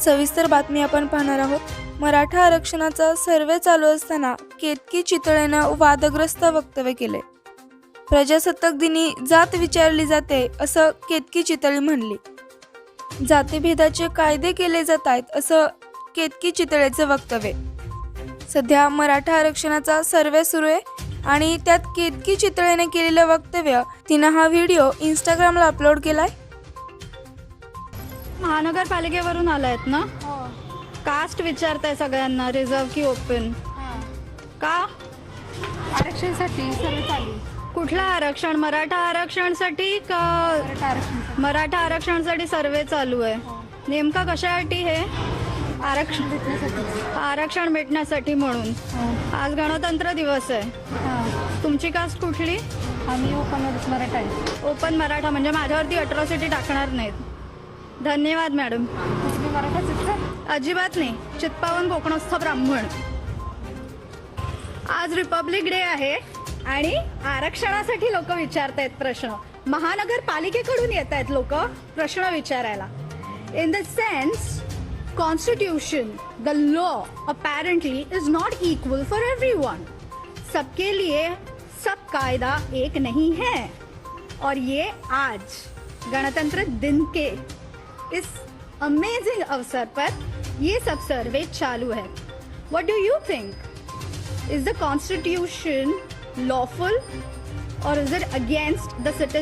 सविस्तर बातमी आपण पाहणार आहोत। मराठा आरक्षणाचा सर्वे चालू असताना केतकी चितळेनं वादग्रस्त वक्तव्य केले। प्रजासत्ताक दिनी जात विचारली जाते असं केतकी चितळे म्हणली। जातीभेदाचे कायदे केले जात आहेत असं केतकी चितळेचं वक्तव्य। सध्या मराठा आरक्षणाचा सर्वे सुरू आहे आणि त्यात केतकी चितळेने केलेलं वक्तव्य, तिनं हा व्हिडिओ इंस्टाग्रामला अपलोड केलाय। महानगरपालिकेवरून आलायत ना? कास्ट विचारताय सगळ्यांना, रिझर्व की ओपन? का? आरक्षणासाठी सर्व चालू। कुठलं आरक्षण? मराठा आरक्षणासाठी का? मराठा आरक्षणासाठी सर्वे चालू आहे। नेमका कशासाठी हे? आरक्षण भेटण्यासाठी म्हणून। आज गणतंत्र दिवस आहे। तुमची कास्ट कुठली? आम्ही ओपन मराठा आहे। ओपन मराठा म्हणजे माझ्यावरती अट्रॉसिटी टाकणार नाहीत। धन्यवाद मॅडम। तुम्ही मराठाच? अजिबात नाही, चित्पावन कोकणस्थ ब्राह्मण। आज रिपब्लिक डे आहे आणि आरक्षणासाठी लोक विचारतायत प्रश्न। महानगरपालिकेकडून येत आहेत लोक प्रश्न विचारायला। In the sense constitution, the law apparently is not equal for everyone. सबके लिए सब कायदा एक नहीं है। और ये आज गणतंत्र दिन के इस अमेजिंग अवसर पर ये सब सर्वे चालू है। What do you think? Is the constitution lawful और is it against the citizen?